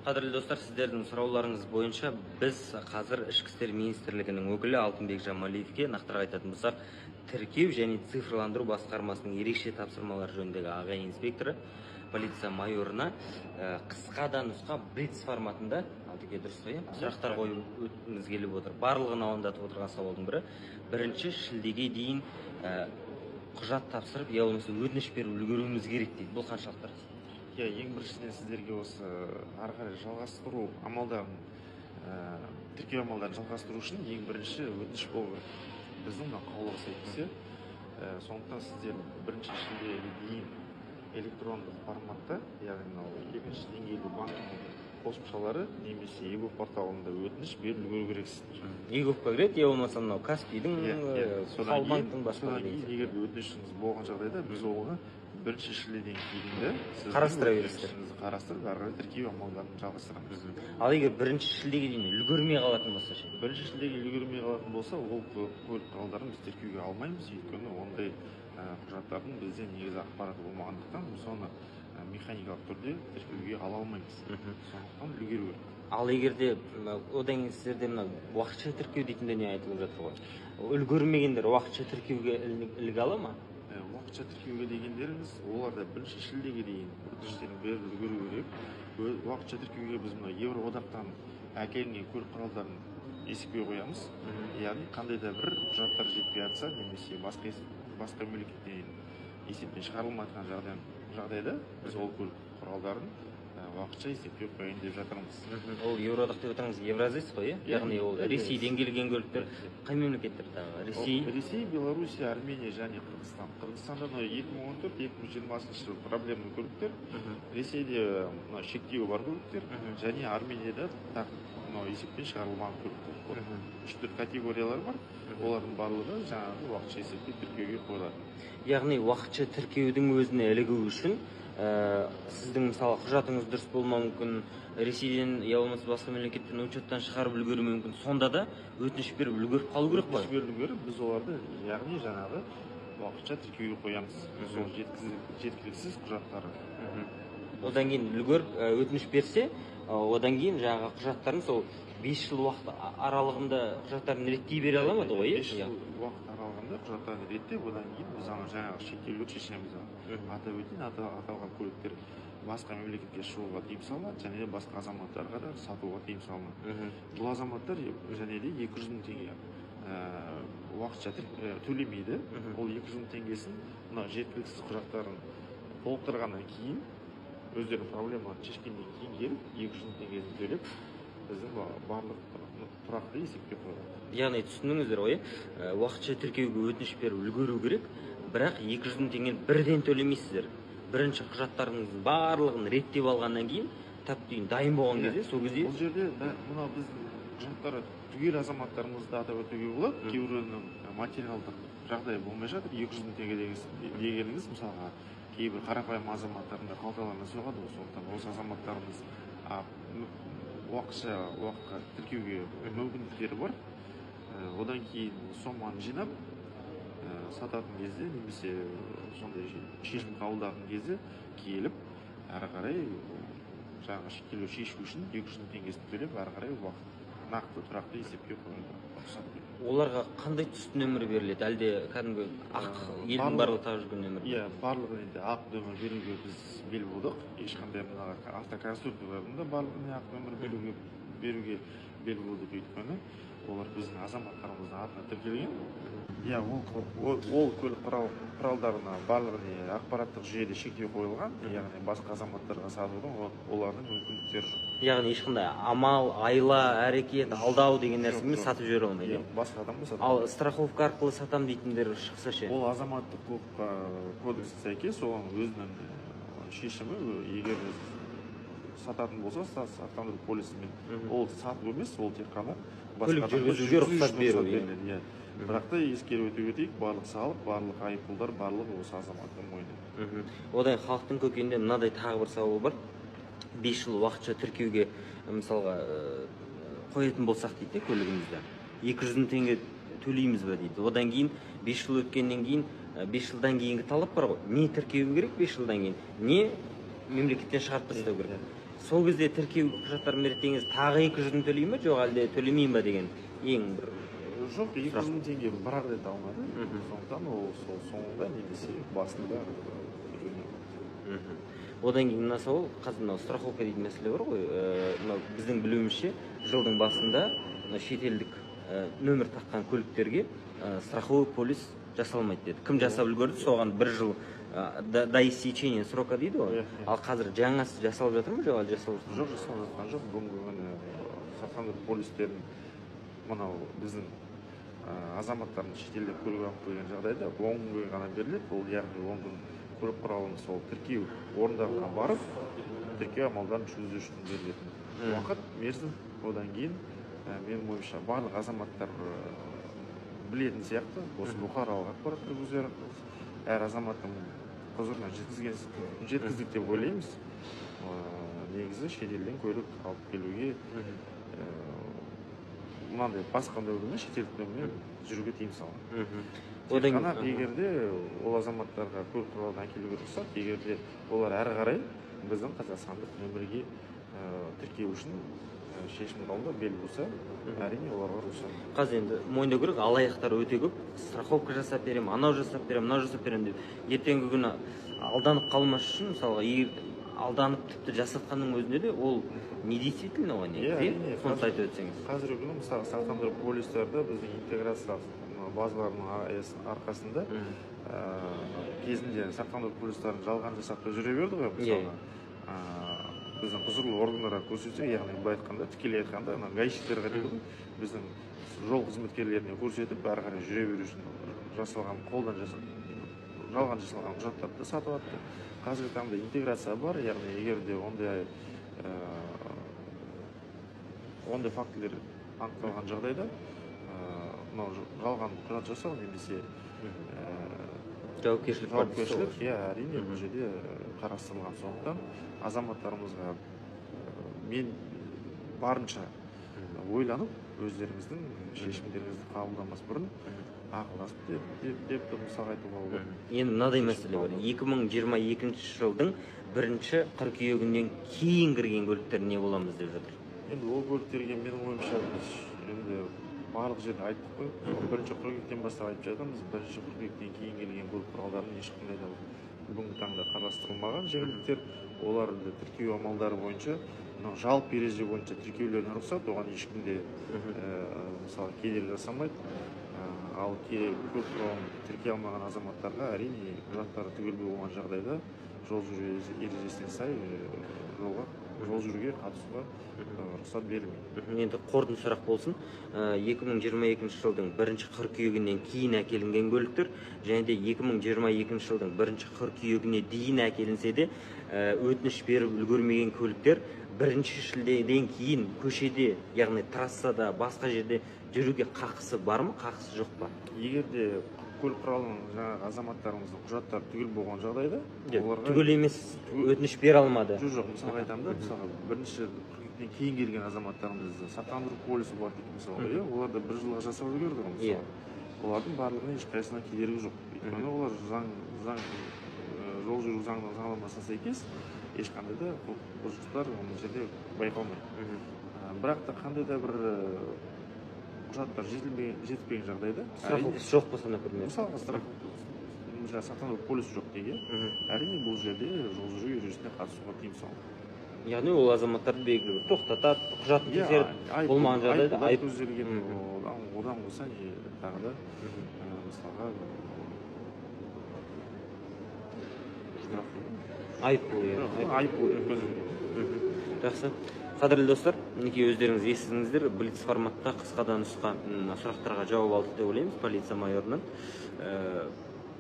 Қадірлі достар, сіздердің сұрауларыңыз бойынша біз қазір Ішкі істер министрлігінің өкілі Алтынбек Жамалиевке нақтырақ айтатын болсақ, тіркеу және цифрландыру басқармасының ерекше тапсырмалар жөніндегі аға инспекторы полиция майорына қысқа да нұсқа блиц форматында дұрыс қой, сұрақтар қойғымыз келіп отыр. Барлығын алаңдатып отырған сауалдың бірі, 1 шілдеге дейін құжат тапсырып, я болмаса өтініш беріп үлгеруіміз керек дейді. Бұл қаншалықты рас? Ең біріншіден сіздерге осы ары қарай жалғастыру амалдарын, тіркеу амалдарын жалғастыру үшін ең бірінші өтініш болу керек. Біздің қаулыға сәйкес, сондықтан сіздер 1 шілдеге дейін электрондық форматта, яғни екінші деңгейлі банктің қосымшалары немесе e-gov порталында өтініш беріп үлгеру керексіздер. e-govқа кіреді, я болмаса мынау Каспийдің Халбанктың басқа дейін. Егер өтінішіңіз болған жағдайда біз оған 1 шілдеден кейін қарастыра бересіздер. Қарастырып, ары қарай тіркеу амалдарын жалғастырамыз. Ал егер 1 шілдеге дейін үлгермей қалатын болса ше? 1 шілдеге үлгермей қалатын болса, ол көлік құралдарын біз тіркеуге алмаймыз, өйткені ондай құжаттардың бізде негізі ақпараты болмағандықтан соны механикалық түрде тіркеуге ала алмаймыз. Сондықтан үлгеру керек. Ал егерде одан кейін сіздерде уақытша тіркеу дейтінде не айтылып жатыр ғой? Үлгермегендер уақытша тіркеуге іліге ала ма? Уақытша тіркеуге дегендеріңіз, оларда 1 шілдеге дейін өтініштерін беріп үлгеру керек. Уақытша тіркеуге біз Евроодақтан әкелінген көлік құралдарын есепке қоямыз. Яғни қандай да бір құжаттар жетпей жатса, немесе басқа мемлекеттен есептен шығарылмайтын жағдайда біз ол көлік құралдарын уақытша есепке қояйын деп жатырмыз. Ол Евроодақ деп отырыңыз, Евразис қой, яғни ол Ресейден келген көліктер қай мемлекеттердегі? Ресей, Белоруссия, Армения және Қырғызстан. Қырғызстанда 2014-2020 жыл проблемный көліктер, Ресейде шектеуі бар көліктер және Арменияда есептен шығарылмаған көліктер. 3-4 категориялар бар. Олардың барлығы жаңағы уақытша есепке тіркеуге қойылады. Яғни уақытша тіркеудің өзіне ілігу үшін сіздің мысалы құжатыңыз дұрыс болмауы мүмкін, Ресейден я болмаса басқа мемлекеттен учеттен шығарып үлгеру мүмкін. Сонда да өтініш беріп үлгеріп қалу керек қой. Өтініш беріп үлгеріп, біз оларды яғни жаңағы уақытша тіркеуге қоямыз. Сол жеткіліксіз құжаттары. Одан кейін үлгеріп өтініш берсе, одан кейін жаңағы құжаттарын сол 5 жыл уақыт аралығында құжаттарын реттей бере аламады ғой? 5 жыл уақыт аралығында құжаттарын реттеп, одан кейін біз жаңағы шектеулер шешеміз. Атап өтейін, аталған көліктер басқа мемлекетке шығуға тыйым салынады, және де басқа азаматтарға да сатуға тыйым салынады. Бұл азаматтар және де 200 мың теңге уақытша төлемейді. Ол 200 мың теңгесін жеткіліксіз құжаттарын толықтырғаннан кейін, өздерінің проблемаларын шешкеннен кейін келіп, 200 мың теңгесін төлеп, біздің барлық тұрақты есепке қойылады. Яғни түсіндіңіздер ғой, уақытша тіркеуге өтініш беріп үлгеру керек, бірақ 200 мың теңгені бірден төлемейсіздер. Бірінші құжаттарыңыздың барлығын реттеп алғаннан кейін, тап-түйін дайын болған кезде, сол кезде... Бұл жерде мына біздің құжаттары түгел азаматтарымызды атап өтуге болады. Кейбіреуінің материалдық жағдай болмай жатыр. 200 мың теңге дегеніңіз, мысалға, кейбір қарапайым азаматтарында қалталарына соғады, сондықтан осы азаматтарымыз уақытқа тіркеуге мүмкіндіктері бар. Одан кейін соманы жинап, сататын кезде, немесе сондай шешім қабылдаған кезде келіп, ары қарай жаңағы шектеулер шешу үшін 200 мың теңгесін төлеп, ары қарай нақты тұрақты есепке қойылады. Оларға қандай түсті нөмір беріледі? Әлде кәдімгі ақ елдің барлығы тағып жүрген нөмір? Иә, барлығы енді ақ нөмір беруге біз бел будық. Ешқандай автоконструкторлардың да барлығына ақ нөмір беруге бел будық, өйткені олар біздің азаматтарымыздың атына тіркелген. Иә, ол көлік құралдарына барлығына ақпараттық жүйеде шектеу қойылған, яғни басқа азаматтарға сатудың олардың мүмкіндіктері жоқ. Яғни ешқандай амал, айла, әрекет, алдау деген нәрсемен сатып жібере алмайды. Басқа адам сатып. Ал страховка арқылы сатам дейтіндер шықса ше? Ол азаматтық кодексіне сәйкес, оған өзінің шешімі, егер сататын болса, сақтандыру полисімен ол сатып емес, ол тек қана көлік жүргізуге рұқсат беру. Бірақ та ескеріп өтіп өтейік, барлық салық, барлық айыппұлдар, барлығы осы азаматтың мойнында. Одан халықтың көкейінде мынадай тағы бір сауал бар. 5 жыл уақытша тіркеуге мысалға қоятын болсақ дейді, көлігімізді 200 мың теңге төлейміз бе дейді. Одан кейін 5 жыл өткеннен кейін 5 жылдан кейінгі талап бар ғой. Не тіркеу керек 5 жылдан кейін, не мемлекеттен шығарып тастау керек. сол кезде тіркеу құжаттарын береді дегеніңіз тағы 200-ін төлей ме, жоқ әлде төлемейін ба деген ең бір жоқ, 200 мың теңге бір ақ рет алмады. Сондықтан ол сол соңында немесе басында Мгм. Одан кейін мына сауал, қазір мынау страховка дейтін мәселе бар ғой. Мынау біздің білуімізше жылдың басында шетелдік нөмір таққан көліктерге страховой полис жасалмайды деді. Кім жасап үлгерді, соған 1 жыл до истечения срока дейді ғой. Ал қазір жаңасы жасалып жатыр ма, жоқ әлде жасалып жатыр ма? жоқ, жасалып жатқан жоқ. Бүгінгі күні сақтандыру полистерін мынау біздің азаматтардың шетелде көлік алып қойған жағдайда 10 күнге ғана беріледі. Ол яғни 10 күн көлік құралының сол тіркеу орындарына барып, тіркеу амалдарын жүргізу үшін берілетін уақыт, мерзім. Одан кейін менің ойымша барлық азаматтар білетін сияқты, осы бұқаралық ақпараттар көздері әр азаматтың құзырына жеткіздік деп ойлаймыз. Негізі шетелден көлік алып келуге мынандай басқа нөмірмен, шетелдік нөмірмен жүруге тыйым салынған. Тек қана егер де ол азаматтарға көлік құралын әкелуге рұқсат, егер де олар әрі қарай біздің қазақстандық нөмірге тіркеу үшін шешім қабылдап бел буса, әрине оларға рұқсат. Қазір енді мойындау керек, алаяқтар өте көп. Страховка жасап берем, анау жасап берем, мынау жасап берем деп ертеңгі күні алданып қалмас үшін, мысалға, егер алданып тіпті жасатқанның өзінде де ол недействительно ғой, негізі, соны айтып өтсеңіз. Қазіргі күні мысалы сақтандыру полистерді біздің интеграция базаларының арқасында кезінде сақтандыру полистерін жалған жасап жүре берді ғой, мысалы. Біздің құзырлы органдарға көрсетсек, яғни былай айтқанда, тікелей айтқанда, гаишниктерге дейді, біздің жол қызметкерлеріне көрсетіп, әрі қарай жүре беру үшін жасалған, қолдан жалған жасалған құжаттарды сатып алды. Қазіргі таңда интеграция бар, яғни егер де ондай фактілер анықталған жағдайда, жалған құжат жасау немесе жауапкершілік, әрине бұл жерде қарастырылған. Сондықтан азаматтарымызға мен барынша ойланып, өздеріңіздің шешімдеріңізді қабылдамас бұрын ақылдасып деп мысал айтуға болады. Енді мынадай мәселе бар. 2022 жылдың 1 қыркүйегінен кейін кірген көліктер не боламыз деп жатыр. Енді ол көліктерге менің ойымша енді барлық жерде айттық қой. 1 қыркүйектен бастап айтып жатырмыз. 1 қыркүйектен кейін келген көлік құралдарын ешқандай да бүгінгі таңда қарастырылмаған жеңілдіктер. Оларды тіркеу амалдары бойынша, жалпы ереже бойынша тіркеулеріне рұқсат, оған ешкім де мысалы кедергі жасамайды. Ал көлік құралын тіркей алмаған азаматтарға әрине құжаттары түгел болған жағдайда жол жүру ережесіне сай жол жүруге қатысуға рұқсат берілмейді. Енді қорытынды сұрақ болсын. 2022 жылдың 1 қыркүйегінен кейін әкелінген көліктер және де 2022 жылдың 1 қыркүйегіне дейін әкелінсе де өтініш беріп үлгермеген көліктер 1 шілдеден кейін көшеде, яғни трассада, басқа жерде жүруге қақысы бар ма, қақысы жоқ па? Егер де көлік құралының азаматтарымыздың құжаттары түгел болған жағдайда, оларға түгел емес, өтініш бере алмады. Жоқ, мысалға айтамын да, мысалға 1 қыркүйектен кейін келген азаматтарымызды сақтандыру полисі бар дейді, мысалы, оларды 1 жылға жасап үлгерді ғой, мысалы. Олардың барлығына ешқайсысына кедергі жоқ. Өйткені олар жол жүру заңнамасына сәйкес ешқандай да бұзушылықтар оның жерде байқалмайды. Бірақ та қандай да бір құжаттар жетпеген жағдайда, страховкасы жоқ болса, например, мысалға сақтандыру полисі жоқ деген, әрине бұл жерде жол жүру ережесіне қатысуға тыйым салынған. Яғни ол азаматтарды белгілі бір тоқтатады, құжатын тексеріп болмаған жағдайда айып көзделген. Одан болса тағы да мысалға айыппұл көзделген. Жақсы. Қадірлі достар, мінекей өздеріңіз естідіңіздер, блиц форматта қысқадан нұсқа сұрақтарға жауап алды деп ойлаймыз полиция майорынан.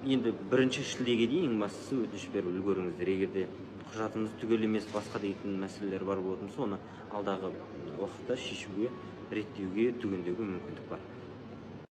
Енді 1 шілдеге дейін ең бастысы өтініш беріп үлгеріңіздер. Егер де құжатымыз түгел емес, басқа дейтін мәселелер бар болатын, соны алдағы уақытта шешуге, реттеуге, түгендеуге мүмкіндік бар.